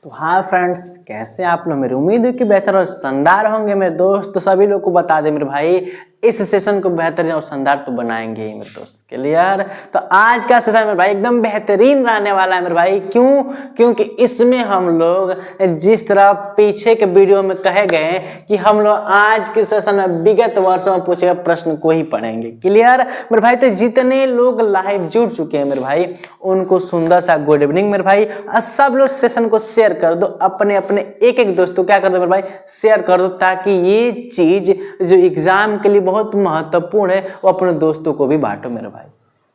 तो हाँ फ्रेंड्स, कैसे आप लोग? मेरी उम्मीद है कि बेहतर और शानदार होंगे मेरे दोस्त। तो सभी लोग को बता दे मेरे भाई, इस सेशन को बेहतर और शानदार तो बनाएंगे ही मेरे दोस्त। क्लियर? तो आज का सेशन मेरे भाई एकदम बेहतरीन रहने वाला है मेरे भाई। क्यों? क्योंकि इसमें हम लोग जिस तरह पीछे के वीडियो में कहे गए कि हम लोग आज के सेशन में विगत वर्षों में पूछे गए प्रश्न को ही पढ़ेंगे। क्लियर मेरे भाई? तो जितने लोग लाइव जुड़ चुके हैं मेरे भाई, उनको सुंदर सा गुड इवनिंग मेरे भाई। सब लोग सेशन को शेयर कर दो, अपने अपने एक दोस्तों क्या कर दो मेरे भाई, शेयर कर दो, ताकि ये चीज जो एग्जाम के लिए बहुत महत्वपूर्ण है वो अपने दोस्तों को भी बांटो मेरे भाई।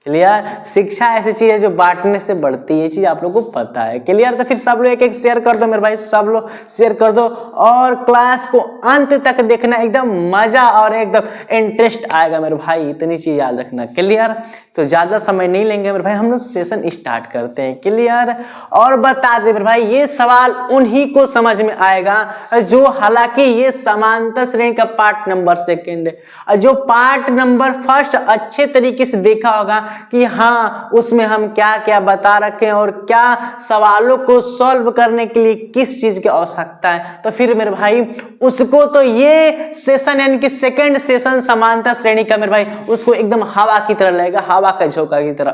क्लियर? शिक्षा ऐसी चीज है जो बांटने से बढ़ती है, ये चीज आप लोगों को पता है। क्लियर? तो फिर सब लोग एक शेयर कर दो मेरे भाई, सब लोग शेयर कर दो और क्लास को अंत तक देखना, एकदम मजा और एकदम इंटरेस्ट आएगा मेरे भाई। इतनी चीज याद रखना। क्लियर? तो ज्यादा समय नहीं लेंगे मेरे भाई, हम लोग सेशन स्टार्ट करते हैं। क्लियर? और बता दे मेरे भाई, ये सवाल उन्हीं को समझ में आएगा जो, हालांकि ये समांतर श्रेणी का पार्ट नंबर 2 है, जो पार्ट नंबर 1 अच्छे तरीके से देखा होगा कि हाँ उसमें हम क्या क्या बता रखे हैं और क्या सवालों को सॉल्व करने के लिए किस चीज की आवश्यकता है। तो फिर मेरे भाई उसको तो ये सेशन यानी कि सेकंड सेशन समांतर श्रेणी का मेरे भाई, उसको एकदम हवा की तरह लगेगा, हवा का झोंका की तरह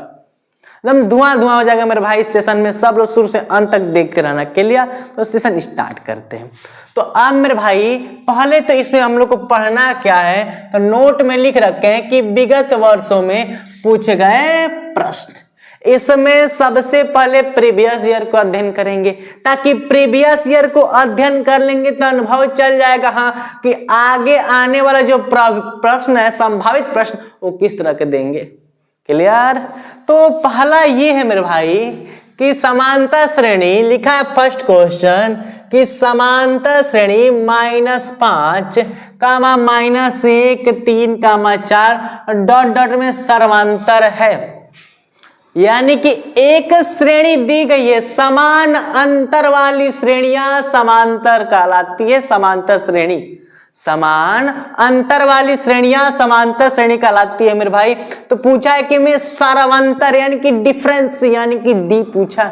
एकदम धुआं धुआं हो जाएगा मेरे भाई। इस सेशन में सब लोग शुरू से अंत तक देखते रहना। क्लियर? तो सेशन स्टार्ट करते हैं। तो अब मेरे भाई पहले तो इसमें हम लोग को पढ़ना क्या है, तो नोट में लिख रखे हैं कि विगत वर्षों में पूछे गए प्रश्न। इसमें सबसे पहले प्रीवियस ईयर को अध्ययन करेंगे, ताकि प्रीवियस ईयर को अध्ययन कर लेंगे तो अनुभव चल जाएगा हाँ कि आगे आने वाला जो प्रश्न है, संभावित प्रश्न, वो किस तरह के देंगे। क्लियर? तो पहला ये है मेरे भाई कि समांतर श्रेणी, लिखा है फर्स्ट क्वेश्चन कि समांतर श्रेणी -5, -1, 3, 4 डॉट डॉट में सर्वांतर है। यानी कि एक श्रेणी दी गई है, समान अंतर वाली श्रेणियां समांतर कहलाती है। समांतर श्रेणी, समान अंतर वाली श्रेणियां समांतर श्रेणी कहलाती है मेरे भाई। तो पूछा है कि मैं सर्वांतर यानी कि डिफरेंस यानी कि डी पूछा,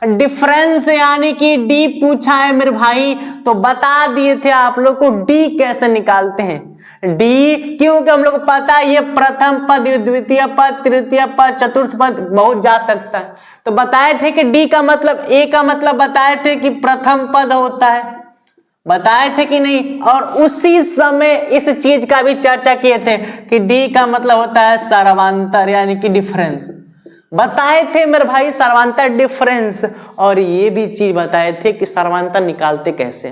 डिफरेंस यानी कि डी पूछा है मेरे भाई। तो बता दिए थे आप लोग को डी कैसे निकालते हैं। डी क्योंकि हम लोग को पता है ये प्रथम पद, द्वितीय पद, तृतीय पद, चतुर्थ पद बहुत जा सकता है। तो बताए थे कि डी का मतलब, ए का मतलब बताए थे कि प्रथम पद होता है, बताए थे कि नहीं? और उसी समय इस चीज का भी चर्चा किए थे कि डी का मतलब होता है सर्वांतर यानी कि डिफरेंस। बताए थे मेरे भाई सर्वांतर डिफरेंस, और ये भी चीज बताए थे कि सर्वांतर निकालते कैसे।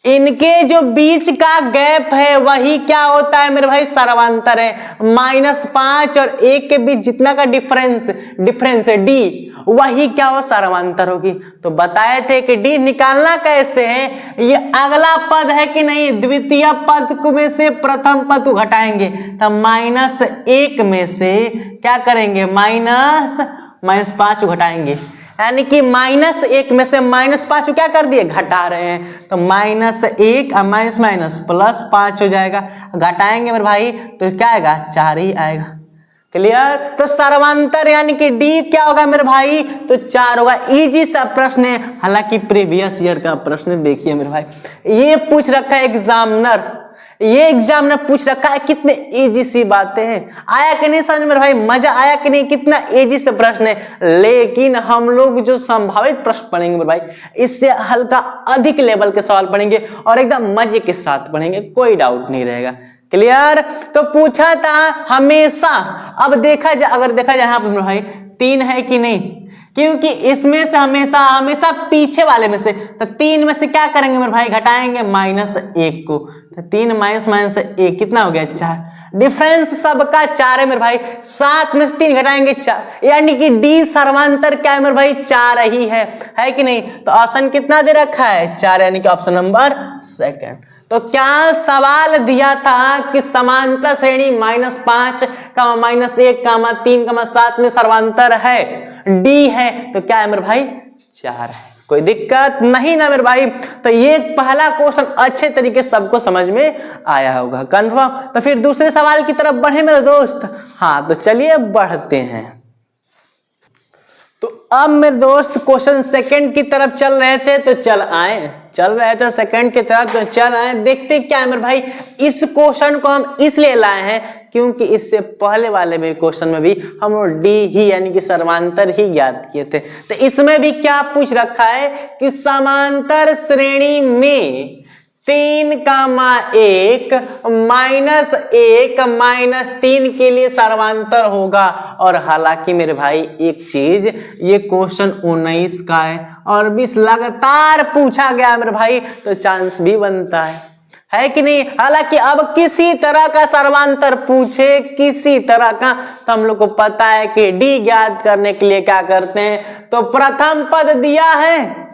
इनके जो बीच का गैप है वही क्या होता है मेरे भाई, सर्वांतर है। -5 और 1 के बीच जितना का डिफरेंस है डी, वही क्या हो, सर्वांतर होगी। तो बताए थे कि डी निकालना कैसे है। ये अगला पद है कि नहीं, द्वितीय पद में से प्रथम पद को घटाएंगे, तो -1 में से क्या करेंगे, -5 को घटाएंगे, यानी कि -1 में से -5 को क्या कर दिए, घटा रहे हैं। तो -1 और +5 हो जाएगा, घटाएंगे मेरे भाई तो क्या आएगा, 4 ही आएगा। क्लियर? तो सर्वांतर यानी कि डी क्या होगा मेरे भाई, तो 4 होगा। इजी सा प्रश्न है, हालांकि प्रीवियस ईयर का प्रश्न देखिए मेरे भाई, ये पूछ रखा है एग्जामिनर, ये एग्जामिनर पूछ रखा है। कितने इजी सी बातें हैं, आया कि नहीं समझ मेरे भाई, मजा आया कि नहीं, कितना इजी से प्रश्न है। लेकिन हम लोग जो संभावित प्रश्न पढ़ेंगे मेरे भाई, इससे हल्का अधिक लेवल के सवाल पढ़ेंगे और एकदम मजे के साथ पढ़ेंगे, कोई डाउट नहीं रहेगा। क्लियर? तो पूछा था हमेशा, अब देखा जाए, अगर देखा जाए यहाँ पर भाई 3 है कि नहीं, क्योंकि इसमें से हमेशा पीछे वाले में से, तो 3 में से क्या करेंगे मेरे भाई, घटाएंगे -1 को, तो 3 -1 कितना हो गया, 4। डिफरेंस सबका 4 है मेरे भाई, 7 में से 3 घटाएंगे 4, यानी कि डी सर्वांतर क्या है मेरे भाई, 4 ही है कि नहीं। तो ऑप्शन कितना दे रखा है, 4, यानी कि ऑप्शन नंबर 2। तो क्या सवाल दिया था कि समांतर श्रेणी -5, -1, 3, 7 में सर्वांतर है, डी है, तो क्या है मेरे भाई, 4 है। कोई दिक्कत नहीं ना मेरे भाई। तो ये पहला क्वेश्चन अच्छे तरीके से सबको समझ में आया होगा, कन्फर्म। तो फिर दूसरे सवाल की तरफ बढ़े मेरे दोस्त। हाँ तो चलिए बढ़ते हैं। तो अब मेरे दोस्त क्वेश्चन सेकंड की तरफ चल रहे थे तो चल रहे थे सेकंड की तरफ तो चल आए। देखते क्या है मेरे भाई, इस क्वेश्चन को हम इसलिए लाए हैं क्योंकि इससे पहले वाले में क्वेश्चन में भी हम लोग डी ही यानी कि समांतर ही ज्ञात किए थे। तो इसमें भी क्या पूछ रखा है कि समांतर श्रेणी में 3,1 -1 -3 के लिए सर्वांतर होगा। और हालांकि मेरे भाई एक चीज, ये क्वेश्चन 19 का है और 20 लगातार पूछा गया मेरे भाई, तो चांस भी बनता है कि नहीं। हालांकि अब किसी तरह का सर्वांतर पूछे, किसी तरह का, तो हम लोग को पता है कि डी ज्ञात करने के लिए क्या करते हैं, तो प्रथम पद दिया है,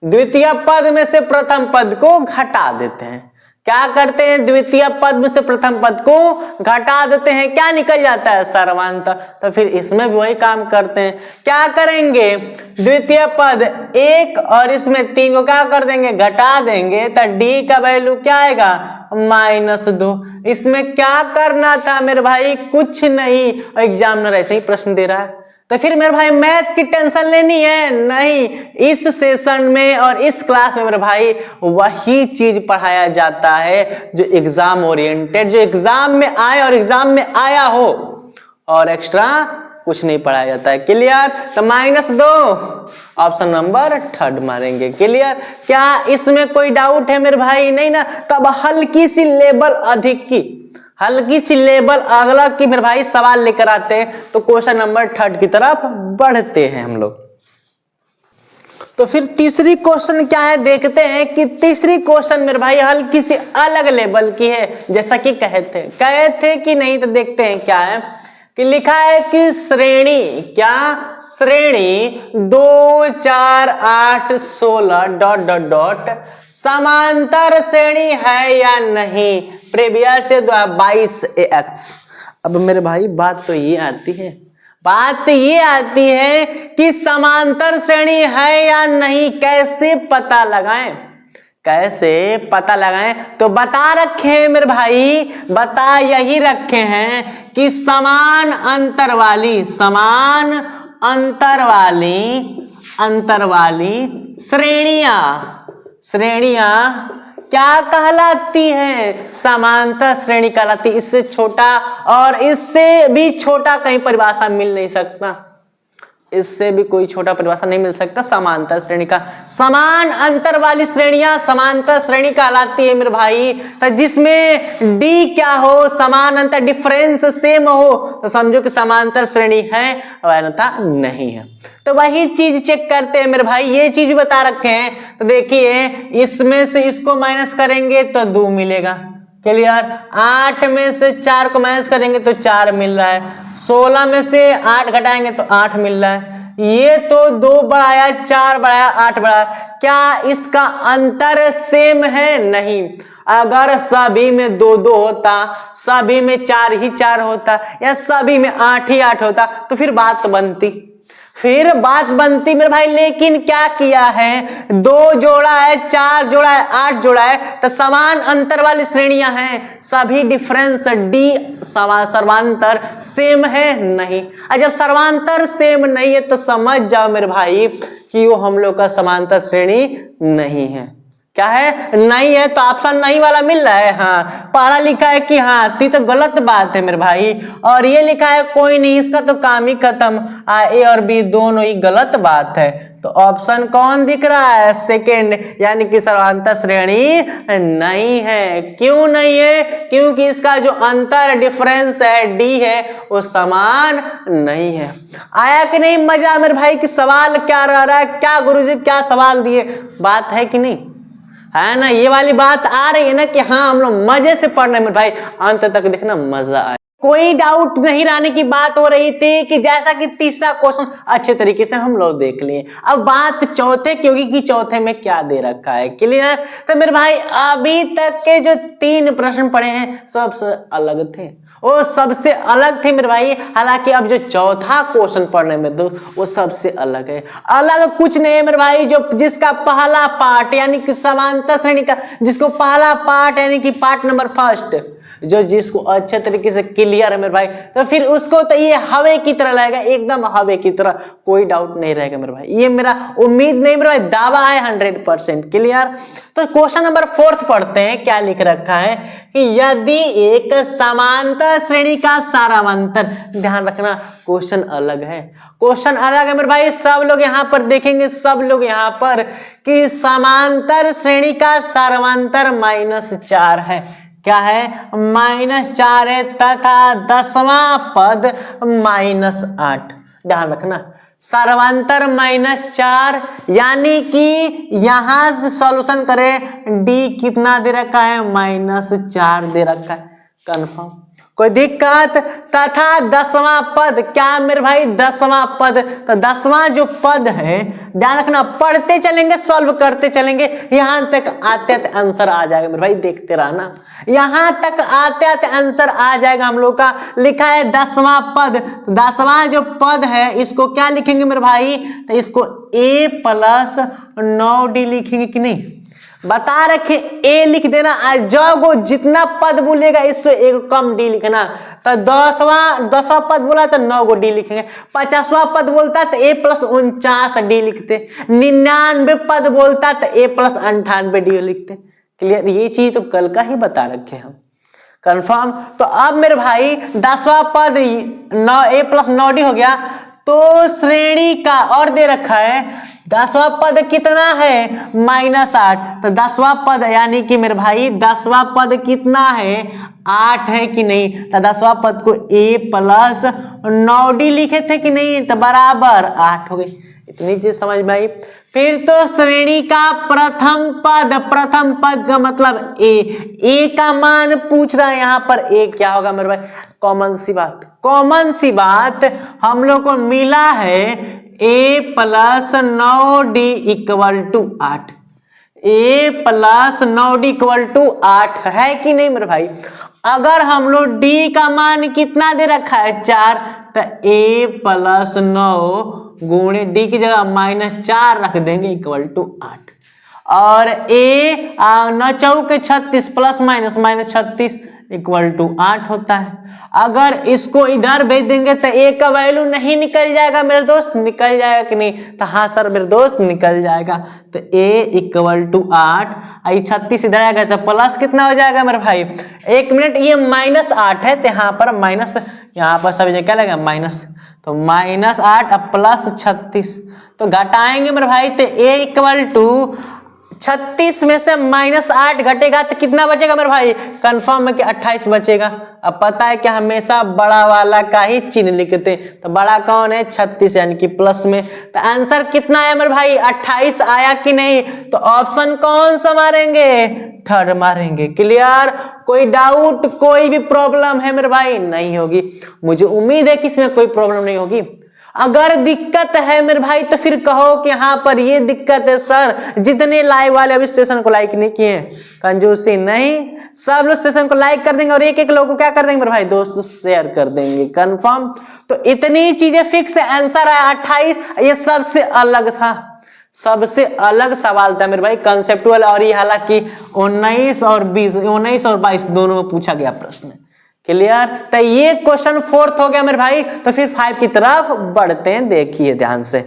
द्वितीय पद में से प्रथम पद को घटा देते हैं। क्या करते हैं, द्वितीय पद में से प्रथम पद को घटा देते हैं, क्या निकल जाता है, सर्वांतर। तो फिर इसमें भी वही काम करते हैं। क्या करेंगे, द्वितीय पद 1 और इसमें 3 को क्या कर देंगे, घटा देंगे, तो डी का वैल्यू क्या आएगा, -2। इसमें क्या करना था मेरे भाई, कुछ नहीं, एग्जामिनर ऐसे ही प्रश्न दे रहा है। तो फिर मेरे भाई मैथ की टेंशन लेनी है नहीं, इस सेशन में और इस क्लास में मेरे भाई वही चीज पढ़ाया जाता है जो एग्जाम ओरिएंटेड, जो एग्जाम में आए और एग्जाम में आया हो, और एक्स्ट्रा कुछ नहीं पढ़ाया जाता है। क्लियर। तो -2 ऑप्शन नंबर 3 मारेंगे। क्लियर। क्या इसमें कोई डाउट है मेरे भाई, नहीं ना। तब हल्की सी लेवल अधिक की, हल्की सी लेवल अगला की मेरे भाई सवाल लेकर आते हैं, तो क्वेश्चन नंबर 3 की तरफ बढ़ते हैं हम लोग। तो फिर तीसरी क्वेश्चन क्या है, देखते हैं कि तीसरी क्वेश्चन मेरे भाई हल्की सी अलग लेवल की है, जैसा कि कहे थे कि नहीं, तो देखते हैं क्या है कि लिखा है कि श्रेणी, क्या श्रेणी 2 4 8 16 ... समांतर श्रेणी है या नहीं। प्रीवियस से 22AX। अब मेरे भाई बात तो ये आती है कि समांतर श्रेणी है या नहीं, कैसे पता लगाएं, तो बता रखे हैं मेरे भाई, बता यही रखे हैं कि समान अंतर वाली श्रेणियां क्या कहलाती है, समांतर श्रेणी कहलाती। इससे छोटा और इससे भी छोटा कहीं परिभाषा मिल नहीं सकता, इससे भी कोई छोटा परिभाषा नहीं मिल सकता समांतर श्रेणी का। समान अंतर वाली श्रेणियां समांतर श्रेणी कहलाती है मेरे भाई। तो जिसमें डी क्या हो, समान अंतर, डिफरेंस सेम हो, तो समझो कि समांतर श्रेणी है, अन्यथा नहीं है। तो वही चीज चेक करते हैं मेरे भाई, ये चीज भी बता रखे हैं। तो देखिए इसमें से इसको माइनस करेंगे तो 2 मिलेगा। क्लियर। 8 में से 4 को माइनस करेंगे तो 4 मिल रहा है। 16 में से 8 घटाएंगे तो 8 मिल रहा है। ये तो 2 बढ़ाया 4 बढ़ाया 8 बढ़ाया, क्या इसका अंतर सेम है, नहीं। अगर सभी में 2 होता, सभी में 4 ही 4 होता, या सभी में 8 ही 8 होता, तो फिर बात बनती मेरे भाई। लेकिन क्या किया है, 2 जोड़ा है, 4 जोड़ा है, 8 जोड़ा है, तो समान अंतर वाली श्रेणियां हैं, सभी डिफरेंस डी सर्वांतर सेम है, नहीं। और जब सर्वांतर सेम नहीं है तो समझ जाओ मेरे भाई कि वो हम लोग का समांतर श्रेणी नहीं है। क्या है, नहीं है, तो ऑप्शन नहीं वाला मिल रहा है। हाँ, पहला लिखा है कि हाँ, तो गलत बात है मेरे भाई, और ये लिखा है कोई नहीं, इसका तो काम ही खत्म। ए और बी दोनों ही गलत बात है। तो ऑप्शन कौन दिख रहा है, सेकेंड, यानी कि समांतर श्रेणी नहीं है। क्यों नहीं है, क्योंकि इसका जो अंतर डिफरेंस है डी है वो समान नहीं है। आया कि नहीं मजा मेरे भाई कि सवाल क्या रह रहा है, क्या गुरुजी क्या सवाल दिए, बात है कि नहीं, है ना। ये वाली बात आ रही है ना कि हाँ हम लोग मजे से पढ़ रहे हैं भाई, अंत तक देखना मजा आए। कोई डाउट नहीं रहने की बात हो रही थी कि जैसा कि तीसरा क्वेश्चन अच्छे तरीके से हम लोग देख लिए। अब बात चौथे की होगी कि चौथे में क्या दे रखा है। क्लियर। तो मेरे भाई अभी तक के जो 3 प्रश्न पढ़े हैं सबसे अलग थे, वो सबसे अलग थे मेरे भाई। हालांकि अब जो चौथा क्वेश्चन पढ़ने में दो वो सबसे अलग है। अलग कुछ नहीं है मेरे भाई, जो जिसका पहला पार्ट यानी कि समांतर श्रेणी का, जिसको पहला पार्ट यानी कि पार्ट नंबर 1 जो जिसको अच्छे तरीके से क्लियर है मेरे भाई, तो फिर उसको तो ये हवे की तरह लगेगा, एकदम हवे की तरह, कोई डाउट नहीं रहेगा मेरे भाई। ये मेरा उम्मीद नहीं मेरे भाई, दावा है 100% क्लियर। तो क्वेश्चन नंबर 4 पढ़ते हैं, क्या लिख रखा है कि यदि एक समांतर श्रेणी का सारांतर, ध्यान रखना क्वेश्चन अलग है, क्वेश्चन अलग है मेरे भाई। सब लोग यहां पर देखेंगे, सब लोग यहां पर कि समांतर श्रेणी का सारांतर -4 है। क्या है? -4 है तथा 10वां पद -8। ध्यान रखना सारांतर -4, यानी कि यहां से सॉल्यूशन करें, डी कितना दे रखा है? -4 दे रखा है। कंफर्म, कोई दिक्कत? तथा 10वां पद, क्या मेरे भाई? 10वां पद, तो 10वां जो पद है, ध्यान रखना, पढ़ते चलेंगे, सॉल्व करते चलेंगे, यहां तक आते आते आंसर आ जाएगा मेरे भाई, देखते रहना, यहां तक आते आते आंसर आ जाएगा हम लोग का। लिखा है 10वां पद, तो 10वां जो पद है इसको क्या लिखेंगे मेरे भाई? तो इसको a + 9d लिखेंगे कि नहीं? बता रखे ए लिख देना, जो जितना पद बोलेगा इससे एक कम डी लिखना। तो 10वां पद बोला तो 9 गो डी लिखेंगे। 50वां पद बोलता तो a + 49 डी लिखते। 99 पद बोलता तो a + 98 डी लिखते। क्लियर? ये चीज तो कल का ही बता रखे हम। कंफर्म? तो अब मेरे भाई 10वां पद a + 9d हो गया, तो श्रेणी का और दे रखा है 10वां पद कितना है? -8। तो 10वां पद यानी कि मेरे भाई 10वां पद कितना है? 8 है कि नहीं? तो 10वां पद को a + 9d लिखे थे कि नहीं? तो बराबर 8 हो गई। इतनी चीज समझ में आई। फिर तो श्रेणी का प्रथम पद का मतलब ए का मान पूछ रहा है यहाँ पर। ए क्या होगा मेरे भाई? कॉमन सी बात हम लोग को मिला है a + 9d = 8। a + 9d = 8 है कि नहीं मेरे भाई? अगर हम लोग d का मान कितना दे रखा है? 4, तो a + 9 गुणे d की जगह -4 रख देंगे = 8। और a 9 चौके 36 ± -36 = 8 होता है। अगर इसको इधर भेज देंगे तो a का वैल्यू नहीं निकल जाएगा मेरे दोस्त? निकल जाएगा कि नहीं? तो हाँ सर मेरे दोस्त निकल जाएगा। तो a = 8, आई 36 इधर आएगा तो प्लस कितना हो जाएगा मेरे भाई? 1 मिनट, ये -8 है तो यहाँ पर माइनस, यहाँ पर सभी जगह क्या लगेगा? माइनस। तो -8 अब +36, तो घटाएंगे मेरे भाई, तो a = 36 में से -8 घटेगा तो कितना बचेगा मेरे भाई? कंफर्म है कि 28 बचेगा। अब पता है कि हमेशा बड़ा वाला का ही चिन्ह लिखते हैं, तो बड़ा कौन है? 36, यानी कि प्लस में। तो आंसर कितना है मेरे भाई? 28 आया कि नहीं? तो ऑप्शन कौन सा मारेंगे? थर्ड मारेंगे। क्लियर? कोई डाउट, कोई भी प्रॉब्लम है मेरे भाई? नहीं होगी। मुझे उम्मीद है कि इसमें कोई प्रॉब्लम नहीं होगी। अगर दिक्कत है मेरे भाई तो फिर कहो कि यहाँ पर ये दिक्कत है सर। जितने लाइव वाले अभी सेशन को लाइक नहीं किए, कंजूसी नहीं, सब लोग सेशन को लाइक कर देंगे और एक लोग को क्या कर देंगे मेरे भाई? दोस्त शेयर कर देंगे। कंफर्म? तो इतनी चीजें फिक्स है। आंसर है 28। ये सबसे अलग था, सबसे अलग सवाल था मेरे भाई, कंसेप्टुअल। और ये हालांकि 19 और 22 दोनों में पूछा गया प्रश्न। क्लियर? तो ये क्वेश्चन 4 हो गया मेरे भाई। तो फिर 5 की तरफ बढ़ते हैं, देखिए ध्यान से।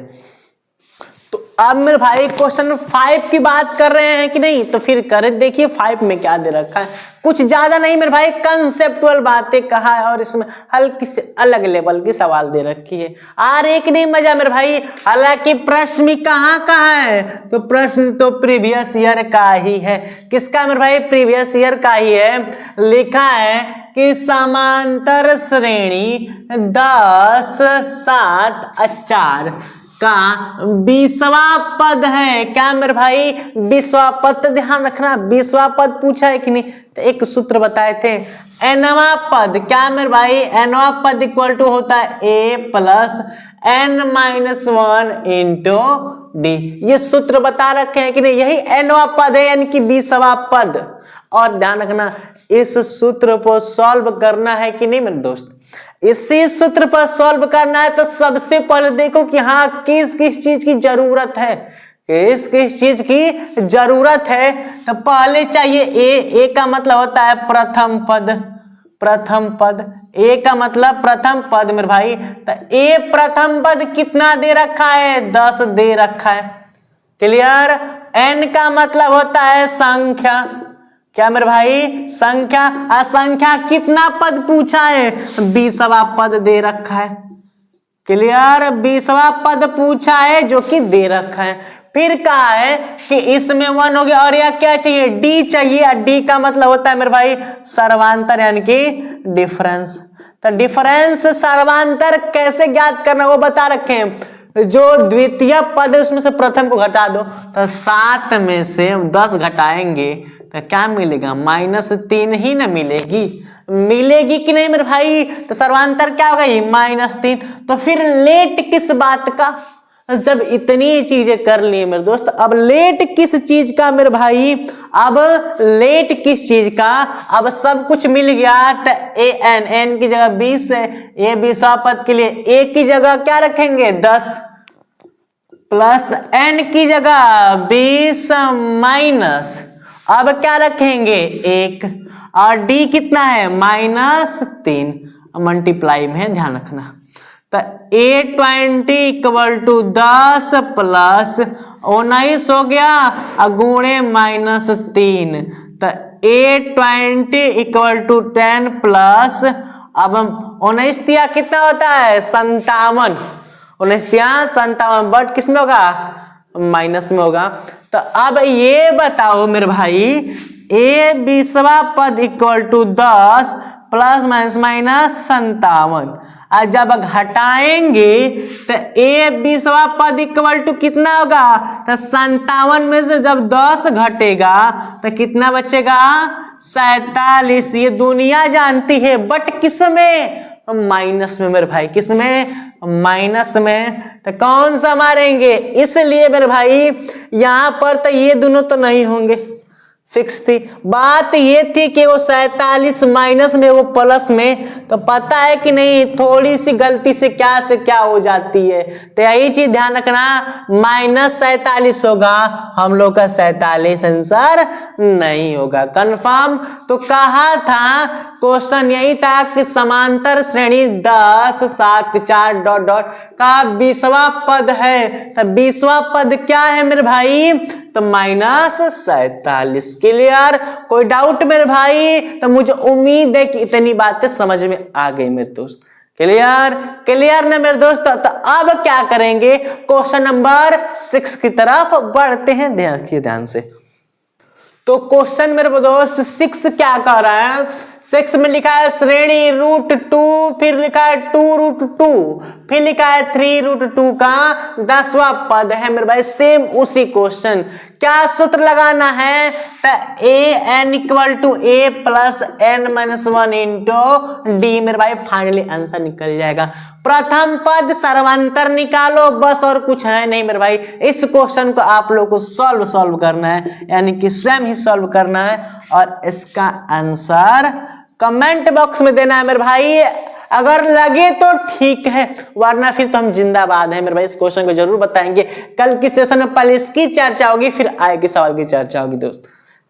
तो अब मेरे भाई क्वेश्चन 5 की बात कर रहे हैं कि नहीं? तो फिर करें, देखिए 5 में क्या दे रखा है। कुछ ज्यादा नहीं मेरे भाई, कंसेप्टुअल बातें कहा है और इसमें हल्की से अलग लेवल की सवाल दे रखी है। और एक नहीं मजा मेरे भाई। हालांकि प्रश्न भी कहाँ का है? तो प्रश्न तो प्रीवियस ईयर का ही है। किसका मेरे भाई? प्रीवियस ईयर का ही है। लिखा है कि समांतर श्रेणी 10, 7, 4 का 20वां पद है। क्या मेरे भाई? 20वां पद। तो ध्यान रखना 20वां पद पूछा है कि नहीं? तो एक सूत्र बताए थे, nवां पद। क्या मेरे भाई? nवां पद = होता है a + n-1 × d। ये सूत्र बता रखे हैं कि नहीं? यही nवां पद है, यानी कि 20वां पद। और ध्यान रखना इस सूत्र को सॉल्व करना है कि नहीं मेरे दोस्त? इसी सूत्र पर सॉल्व करना है। तो सबसे पहले देखो कि हाँ किस किस चीज की जरूरत है, किस किस चीज की जरूरत है। तो पहले चाहिए ए का मतलब होता है प्रथम पद। प्रथम पद, ए का मतलब प्रथम पद मेरे भाई। तो ए प्रथम पद कितना दे रखा है, 10 दे रखा है। क्लियर। एन का मतलब होता है संख्या, क्या मेरे भाई, संख्या। असंख्या कितना पद पूछा है, 20वां पद दे रखा है। क्लियर, 20वां पद पूछा है जो कि दे रखा है। फिर कहा है कि इसमें 1 हो गया और यह क्या चाहिए, डी चाहिए। डी का मतलब होता है मेरे भाई सर्वांतर यानी कि डिफरेंस। तो डिफरेंस सर्वांतर कैसे ज्ञात करना वो बता रखे हैं। जो द्वितीय पद है उसमें से प्रथम को घटा दो, तो 7 में से 10 घटाएंगे तो क्या मिलेगा, -3 ही ना मिलेगी। मिलेगी कि नहीं मेरे भाई, तो सर्वांतर क्या होगा, ये -3। तो फिर लेट किस बात का, जब इतनी चीजें कर ली मेरे दोस्त, अब लेट किस चीज का मेरे भाई, अब लेट किस चीज का, अब सब कुछ मिल गया। तो एन की जगह 20 है, ए 20वां पद के लिए ए की जगह क्या रखेंगे 10 प्लस एन की जगह 20 माइनस, अब क्या रखेंगे 1 और डी कितना है -3, मल्टीप्लाई में है, ध्यान रखना। तो A20 = 10 प्लस 19 हो गया गुणे -3। तो A20 = 10 प्लस, अब 19 दिया कितना होता है 57, 19 दिया 57, बट किस में होगा, माइनस में होगा। तो अब ये बताओ मेरे भाई, A 20वां पद = 10 प्लस माइनस 57, और जब घटाएंगे तो A 20वां पद = कितना होगा, तो 57 में से जब 10 घटेगा तो कितना बचेगा 47। ये दुनिया जानती है, बट किस में, माइनस में मेरे भाई, किस में, माइनस में। तो कौन सा मारेंगे, इसलिए मेरे भाई यहां पर तो ये दोनों तो नहीं होंगे, फिक्स थी। बात ये थी कि वो 47 माइनस में वो प्लस में, तो पता है कि नहीं थोड़ी सी गलती से क्या हो जाती है। तो यही चीज ध्यान रखना, -47 होगा, हम लोग का 47 आंसर नहीं होगा, कंफर्म। तो कहा था, क्वेश्चन यही था कि समांतर श्रेणी 10 7 4 ... का 20वां पद है। तो 20वां पद क्या है मेरे भाई, तो -47। क्लियर, कोई डाउट मेरे भाई, तो मुझे उम्मीद है कि इतनी बातें समझ में आ गई मेरे दोस्त। क्लियर, क्लियर ना मेरे दोस्त। तो अब क्या करेंगे, क्वेश्चन नंबर 6 की तरफ बढ़ते हैं, ध्यान से। तो क्वेश्चन मेरे दोस्त 6 क्या कह रहा है, 6 में लिखा है श्रेणी √2, फिर लिखा है 2√2, फिर लिखा है 3√2 का 10वां पद है मेरे भाई। सेम उसी क्वेश्चन, क्या सूत्र लगाना है, तो an = a plus n-1 into D मेरे भाई, फाइनली आंसर निकल जाएगा। प्रथम पद सर्वांतर निकालो, बस और कुछ है नहीं मेरे भाई। इस क्वेश्चन को आप लोग को सॉल्व करना है, यानी कि स्वयं ही सॉल्व करना है, और इसका आंसर कमेंट बॉक्स में देना है मेरे भाई। अगर लगे तो ठीक है, वरना फिर तो हम जिंदाबाद हैं मेरे भाई। इस क्वेश्चन को जरूर बताएंगे, कल की सेशन में पहले इसकी चर्चा होगी, फिर आगे के सवाल की चर्चा होगी दोस्त।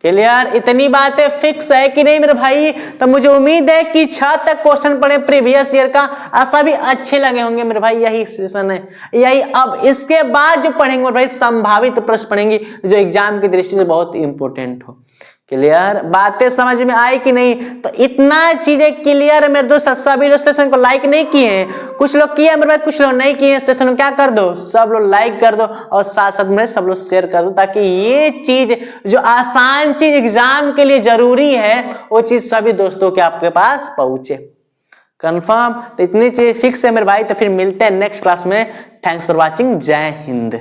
क्लियर, इतनी बातें फिक्स है कि नहीं मेरे भाई। तो मुझे उम्मीद है कि 6 तक क्वेश्चन पढ़े प्रीवियस ईयर का, सभी अच्छे लगे होंगे मेरे भाई। यही सेशन है, यही। अब इसके बाद जो पढ़ेंगे मेरे भाई, संभावित प्रश्न पढ़ेंगे जो एग्जाम की दृष्टि से बहुत इंपॉर्टेंट हो। क्लियर, बातें समझ में आई कि नहीं। तो इतना चीजें क्लियर है मेरे दोस्त। सभी लोग सेशन को लाइक नहीं किए हैं, कुछ लोग किए मेरे भाई, कुछ लोग नहीं किए हैं। सेशन में क्या कर दो, सब लोग लाइक कर दो, और साथ साथ में सब लोग शेयर कर दो, ताकि ये चीज जो आसान चीज एग्जाम के लिए जरूरी है, वो चीज सभी दोस्तों के आपके पास पहुंचे। कंफर्म। तो इतनी चीज फिक्स है मेरे भाई। तो फिर मिलते हैं नेक्स्ट क्लास में। थैंक्स फॉर वॉचिंग, जय हिंद।